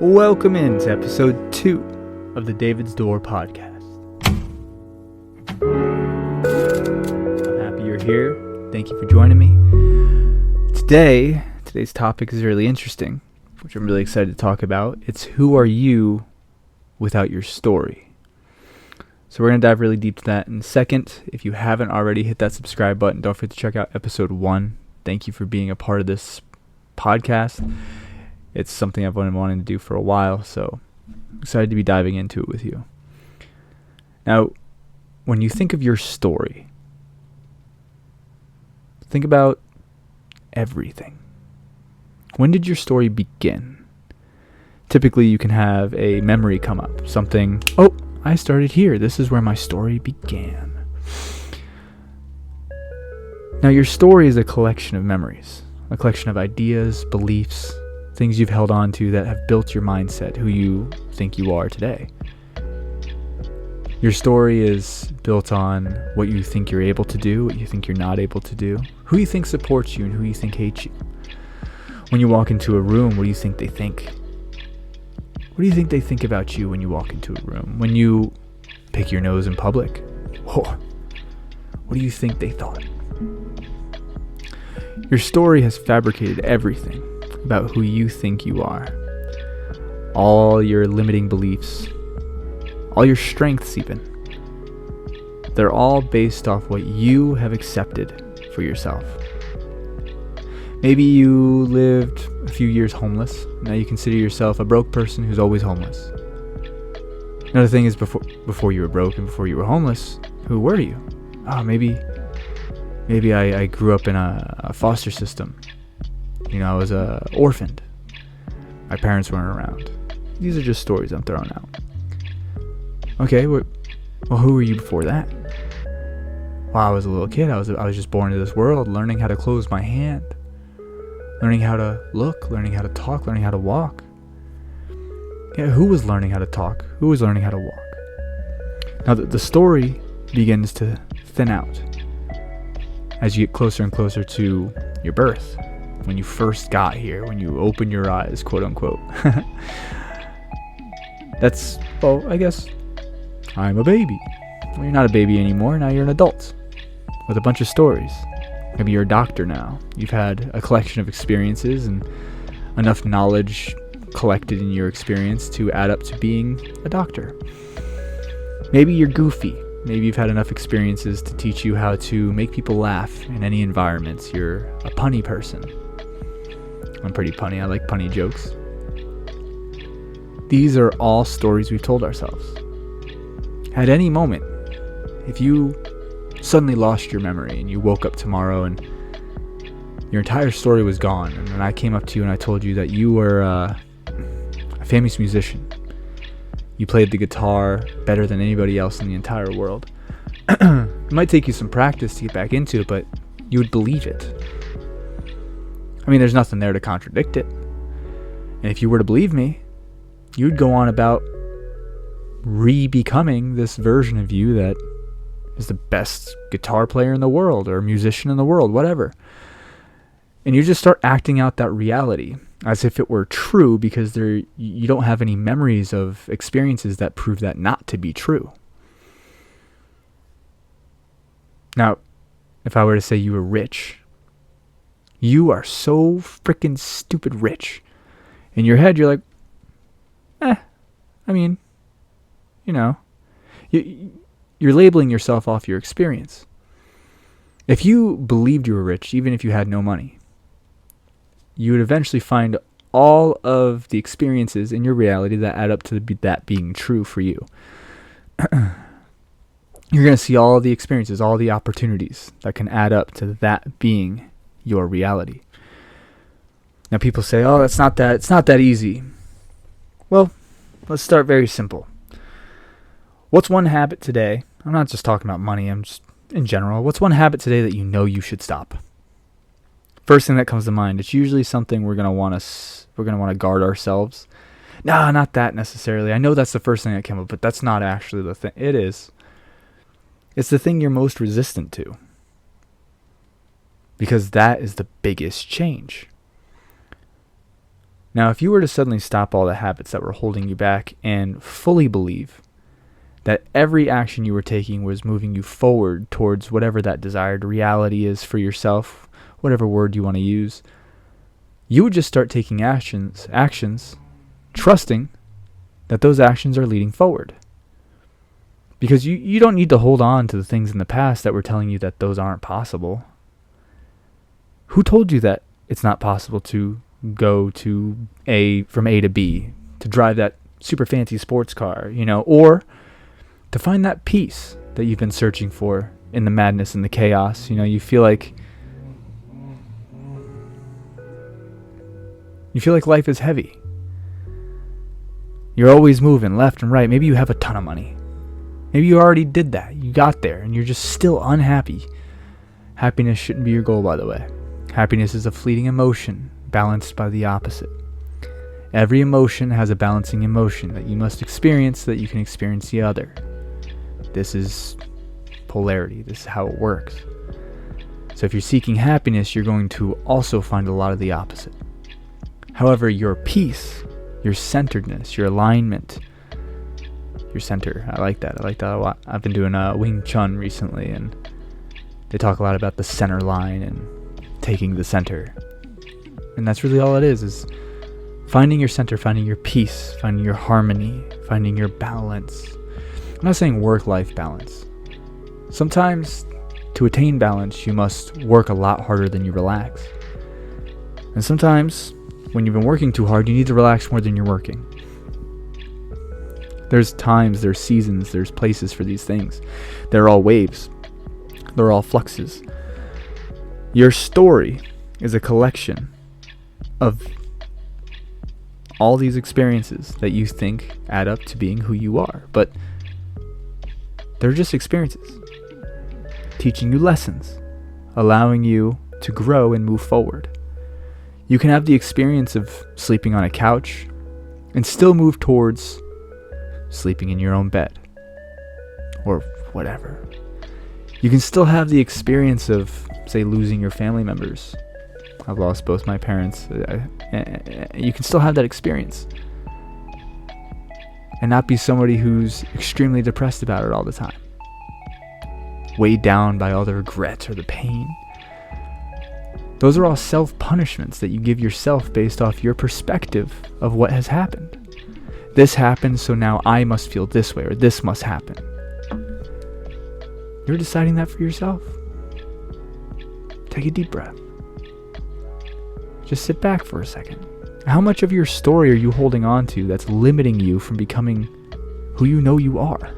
Welcome into episode 2 of the David's Door podcast. I'm happy you're here. Thank you for joining me. Today's topic is really interesting, which I'm really excited to talk about. It's who are you without your story? So we're going to dive really deep to that in a second. If you haven't already, hit that subscribe button. Don't forget to check out episode 1. Thank you for being a part of this podcast. It's something I've been wanting to do for a while, so I'm excited to be diving into it with you. Now, when you think of your story, think about everything. When did your story begin? Typically, you can have a memory come up. Something, I started here. This is where my story began. Now, your story is a collection of memories, a collection of ideas, beliefs, things you've held on to that have built your mindset, who you think you are today. Your story is built on what you think you're able to do, what you think you're not able to do, who you think supports you and who you think hates you. When you walk into a room, what do you think they think? What do you think they think about you when you walk into a room? When you pick your nose in public, what do you think they thought? Your story has fabricated everything about who you think you are. All your limiting beliefs, all your strengths even. They're all based off what you have accepted for yourself. Maybe you lived a few years homeless. Now you consider yourself a broke person who's always homeless. Another thing is before you were broke and before you were homeless, who were you? Maybe I grew up in a foster system. I was orphaned. My parents weren't around. These are just stories I'm throwing out. Okay, well, who were you before that? Well, I was a little kid. I was just born into this world, learning how to close my hand, learning how to look, learning how to talk, learning how to walk. Yeah, who was learning how to talk? Who was learning how to walk? Now, the story begins to thin out as you get closer and closer to your birth. When you first got here, when you open your eyes, quote unquote. I guess I'm a baby. Well, you're not a baby anymore. Now you're an adult with a bunch of stories. Maybe you're a doctor now. You've had a collection of experiences and enough knowledge collected in your experience to add up to being a doctor. Maybe you're goofy. Maybe you've had enough experiences to teach you how to make people laugh in any environment. You're a punny person. I'm pretty punny. I like punny jokes. These are all stories we've told ourselves. At any moment, if you suddenly lost your memory and you woke up tomorrow and your entire story was gone, and then I came up to you and I told you that you were a famous musician. You played the guitar better than anybody else in the entire world. It might take you some practice to get back into it, but you would believe it. There's nothing there to contradict it. And if you were to believe me, you'd go on about re-becoming this version of you that is the best guitar player in the world or musician in the world, whatever. And you just start acting out that reality as if it were true because you don't have any memories of experiences that prove that not to be true. Now, if I were to say you were rich, you are so freaking stupid rich. In your head, you're like, you're labeling yourself off your experience. If you believed you were rich, even if you had no money, you would eventually find all of the experiences in your reality that add up to that being true for you. You're going to see all the experiences, all the opportunities that can add up to that being your reality. Now people say, it's not that easy. Well, let's start very simple. What's one habit today? I'm not just talking about money, I'm just in general. What's one habit today that you know you should stop? First thing that comes to mind, it's usually something we're going to want to guard ourselves. Nah, not that necessarily. I know that's the first thing that came up, but that's not actually the thing. It is. It's the thing you're most resistant to. Because that is the biggest change. Now, if you were to suddenly stop all the habits that were holding you back and fully believe that every action you were taking was moving you forward towards whatever that desired reality is for yourself, whatever word you want to use, you would just start taking actions, trusting that those actions are leading forward. Because you don't need to hold on to the things in the past that were telling you that those aren't possible. Who told you that it's not possible to go from A to B, to drive that super fancy sports car, or to find that peace that you've been searching for in the madness and the chaos? You feel like life is heavy. You're always moving left and right. Maybe you have a ton of money. Maybe you already did that. You got there and you're just still unhappy. Happiness shouldn't be your goal, by the way. Happiness is a fleeting emotion balanced by the opposite. Every emotion has a balancing emotion that you must experience so that you can experience the other. This is polarity. This is how it works. So if you're seeking happiness, you're going to also find a lot of the opposite. However, your peace, your centeredness, your alignment, your center, I like that a lot. I've been doing Wing Chun recently, and they talk a lot about the center line and taking the center. And that's really all it is finding your center, finding your peace, finding your harmony, finding your balance. I'm not saying work-life balance. Sometimes to attain balance, you must work a lot harder than you relax. And sometimes when you've been working too hard, you need to relax more than you're working. There's times, there's seasons, there's places for these things. They're all waves. They're all fluxes. Your story is a collection of all these experiences that you think add up to being who you are. But they're just experiences, teaching you lessons, allowing you to grow and move forward. You can have the experience of sleeping on a couch and still move towards sleeping in your own bed or whatever. You can still have the experience of, say, losing your family members. I've lost both my parents. You can still have that experience and not be somebody who's extremely depressed about it all the time, weighed down by all the regret or the pain. Those are all self-punishments that you give yourself based off your perspective of what has happened. This happened, so now I must feel this way, or this must happen. You're deciding that for yourself. Take a deep breath. Just sit back for a second. How much of your story are you holding on to that's limiting you from becoming who you know you are?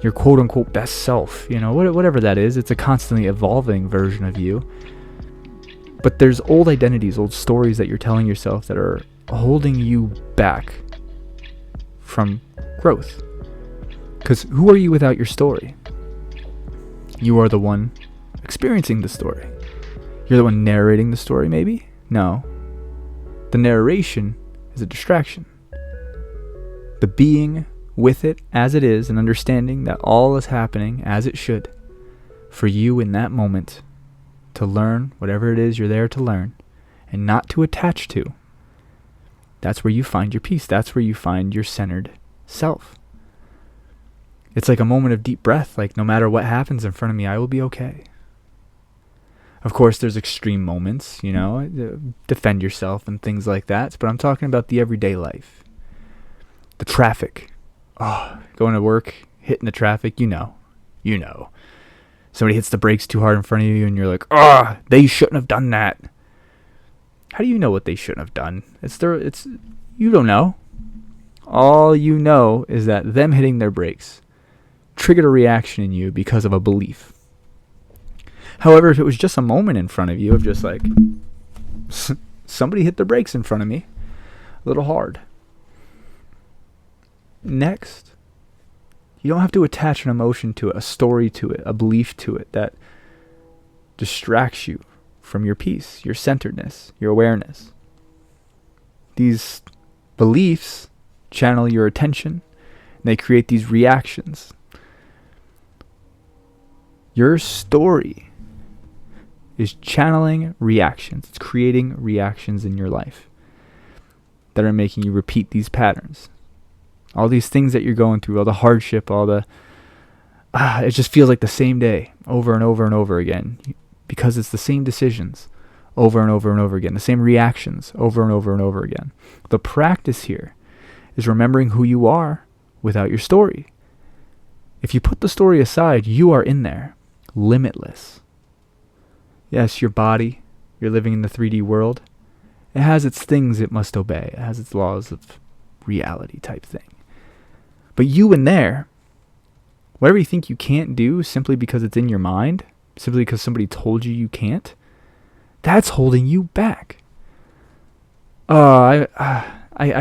Your quote-unquote best self, whatever that is. It's a constantly evolving version of you. But there's old identities, old stories that you're telling yourself that are holding you back from growth. Because who are you without your story? You are the one experiencing the story. You're the one narrating the story, maybe? No. The narration is a distraction. The being with it as it is and understanding that all is happening as it should for you in that moment to learn whatever it is you're there to learn and not to attach to. That's where you find your peace. That's where you find your centered self. It's like a moment of deep breath, like no matter what happens in front of me, I will be okay. Of course, there's extreme moments, defend yourself and things like that, but I'm talking about the everyday life. The traffic. Going to work, hitting the traffic, you know. Somebody hits the brakes too hard in front of you and you're like, they shouldn't have done that. How do you know what they shouldn't have done? You don't know. All you know is that them hitting their brakes triggered a reaction in you because of a belief. However, if it was just a moment in front of you of just like, somebody hit the brakes in front of me a little hard. Next, you don't have to attach an emotion to it, a story to it, a belief to it that distracts you from your peace, your centeredness, your awareness. These beliefs channel your attention, and they create these reactions. Your story is channeling reactions. It's creating reactions in your life that are making you repeat these patterns. All these things that you're going through, all the hardship, all the... it just feels like the same day over and over and over again, because it's the same decisions over and over and over again, the same reactions over and over and over again. The practice here is remembering who you are without your story. If you put the story aside, you are in there, limitless. Yes, your body, you're living in the 3D world. It has its things it must obey. It has its laws of reality type thing. But you in there, whatever you think you can't do simply because it's in your mind, simply because somebody told you can't, that's holding you back. I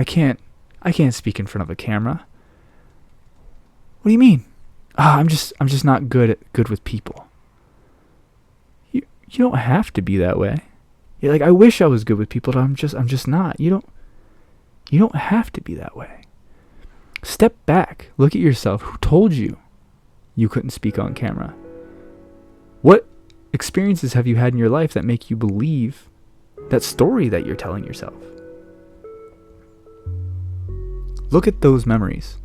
can't speak in front of a camera. What do you mean? I'm just not good with people. You don't have to be that way. You're like, I wish I was good with people, but I'm just not. You don't have to be that way. Step back. Look at yourself. Who told you couldn't speak on camera? What experiences have you had in your life that make you believe that story that you're telling yourself? Look at those memories.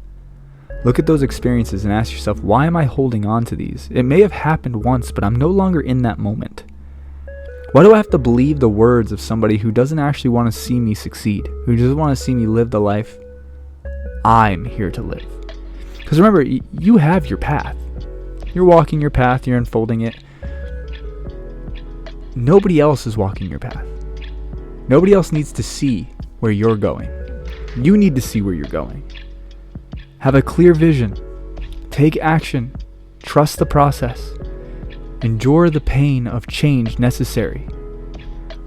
Look at those experiences and ask yourself, why am I holding on to these? It may have happened once, but I'm no longer in that moment. Why do I have to believe the words of somebody who doesn't actually want to see me succeed, who doesn't want to see me live the life I'm here to live? Because remember, you have your path. You're walking your path, you're unfolding it. Nobody else is walking your path. Nobody else needs to see where you're going. You need to see where you're going. Have a clear vision. Take action. Trust the process. Endure the pain of change necessary.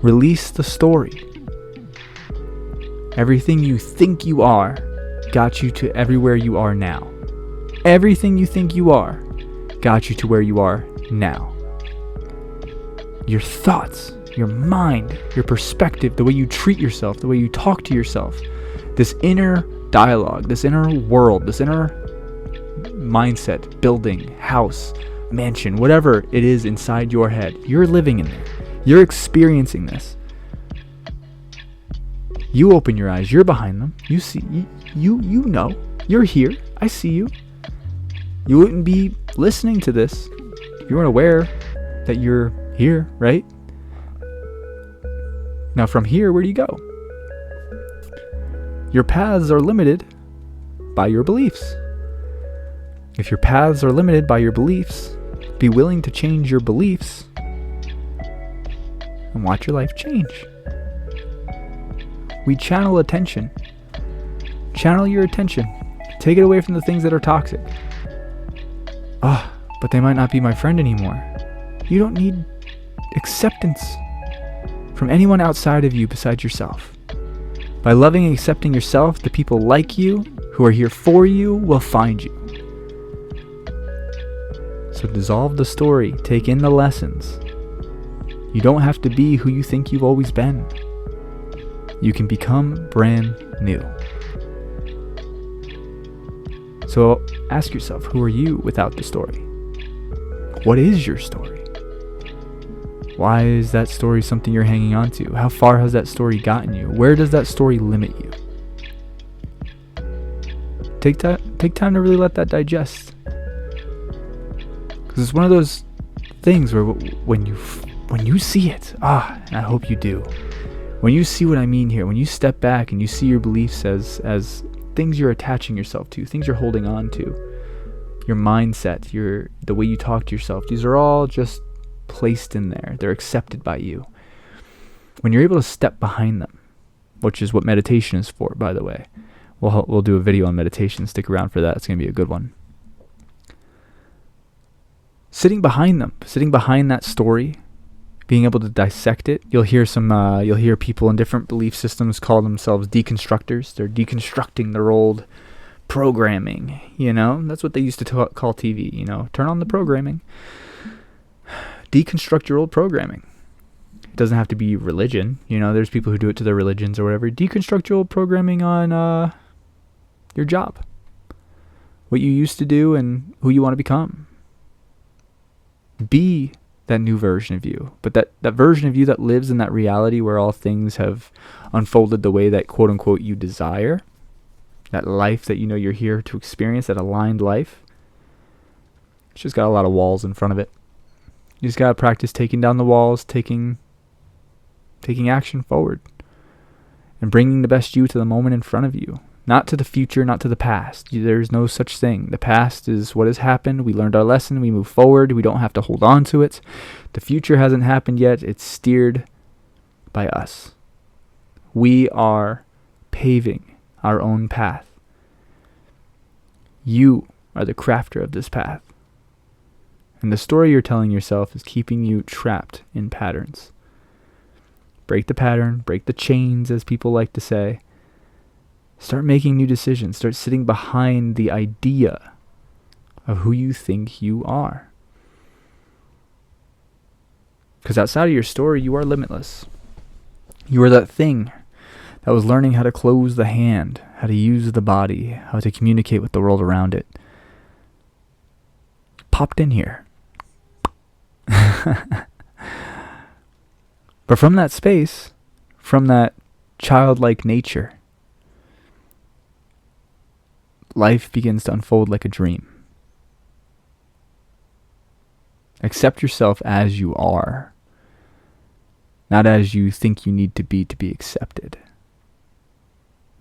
Release the story. Everything you think you are got you to everywhere you are now. Everything you think you are got you to where you are now. Your thoughts, your mind, your perspective, the way you treat yourself, the way you talk to yourself, this inner dialogue, this inner world, this inner mindset, building, house, mansion, whatever it is inside your head, you're living in there. You're experiencing this. You open your eyes, you're behind them. You see, you know, you're here. I see you. You wouldn't be listening to this if you weren't aware that you're here, right? Now from here, where do you go? Your paths are limited by your beliefs. If your paths are limited by your beliefs, be willing to change your beliefs and watch your life change. We channel attention. Channel your attention. Take it away from the things that are toxic. But they might not be my friend anymore. You don't need acceptance from anyone outside of you besides yourself. By loving and accepting yourself, the people like you, who are here for you, will find you. So dissolve the story. Take in the lessons. You don't have to be who you think you've always been. You can become brand new. So ask yourself, who are you without the story? What is your story? Why is that story something you're hanging on to? How far has that story gotten you? Where does that story limit you? Take time to really let that digest. Because it's one of those things where when you see it, and I hope you do, when you see what I mean here, when you step back and you see your beliefs as things you're attaching yourself to, things you're holding on to, your mindset, the way you talk to yourself, these are all just placed in there. They're accepted by you. When you're able to step behind them, which is what meditation is for, by the way. We'll do a video on meditation. Stick around for that. It's going to be a good one. Sitting behind them, sitting behind that story, being able to dissect it. You'll hear people in different belief systems call themselves deconstructors. They're deconstructing their old programming. That's what they used to call TV. Turn on the programming. Deconstruct your old programming. It doesn't have to be religion. There's people who do it to their religions or whatever. Deconstruct your old programming on your job, what you used to do and who you want to become. Be new version of you. But that version of you that lives in that reality where all things have unfolded the way that quote unquote you desire, that life that you know you're here to experience, that aligned life, it's just got a lot of walls in front of it. You just gotta practice taking down the walls, taking action forward, and bringing the best you to the moment in front of you. Not to the future, not to the past. There's no such thing. The past is what has happened. We learned our lesson. We move forward. We don't have to hold on to it. The future hasn't happened yet. It's steered by us. We are paving our own path. You are the crafter of this path. And the story you're telling yourself is keeping you trapped in patterns. Break the pattern, break the chains, as people like to say. Start making new decisions. Start sitting behind the idea of who you think you are. Because outside of your story, you are limitless. You are that thing that was learning how to close the hand, how to use the body, how to communicate with the world around it. Popped in here. But from that space, from that childlike nature, life begins to unfold like a dream. Accept yourself as you are, not as you think you need to be accepted.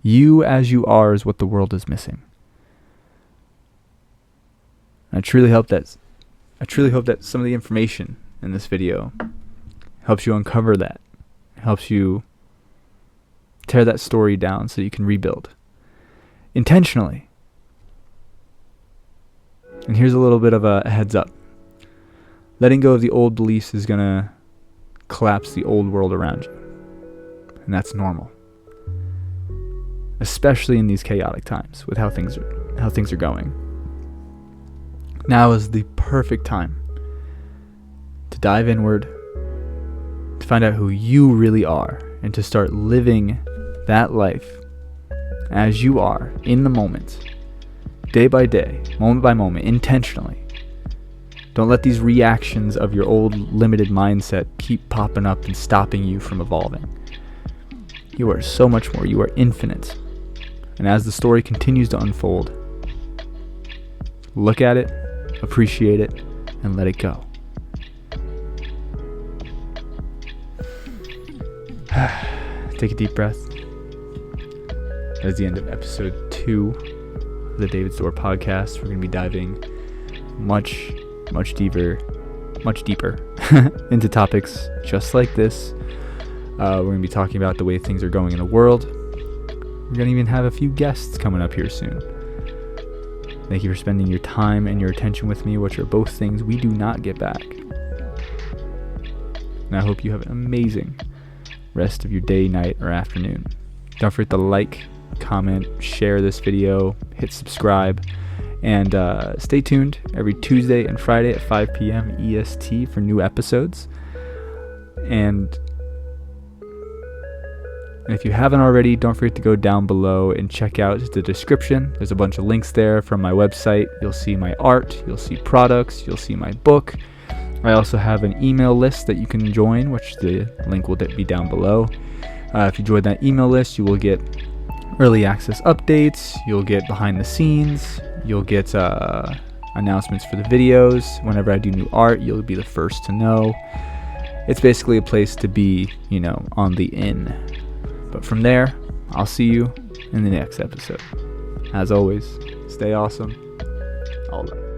You as you are is what the world is missing. I truly hope that some of the information in this video helps you uncover that, helps you tear that story down so you can rebuild intentionally. And here's a little bit of a heads up. Letting go of the old beliefs is going to collapse the old world around you. And that's normal. Especially in these chaotic times with how things are going. Now is the perfect time to dive inward, to find out who you really are, and to start living that life as you are in the moment, day by day, moment by moment, intentionally. Don't let these reactions of your old limited mindset keep popping up and stopping you from evolving. You are so much more. You are infinite. And as the story continues to unfold, look at it, appreciate it, and let it go. Take a deep breath. That is the end of episode 2 of the David Store podcast. We're going to be diving much deeper into topics just like this. We're going to be talking about the way things are going in the world. We're going to even have a few guests coming up here soon. Thank you for spending your time and your attention with me, which are both things we do not get back. And I hope you have an amazing rest of your day, night, or afternoon. Don't forget to like, comment, share this video, hit subscribe, and stay tuned every Tuesday and Friday at 5 p.m. EST for new episodes. And if you haven't already, don't forget to go down below and check out the description. There's a bunch of links there from my website. You'll see my art, you'll see products, you'll see my book. I also have an email list that you can join, which the link will be down below. If you join that email list, you will get early access updates, you'll get behind the scenes, you'll get announcements for the videos. Whenever I do new art, you'll be the first to know. It's basically a place to be, on the in. But from there, I'll see you in the next episode. As always, stay awesome. All right.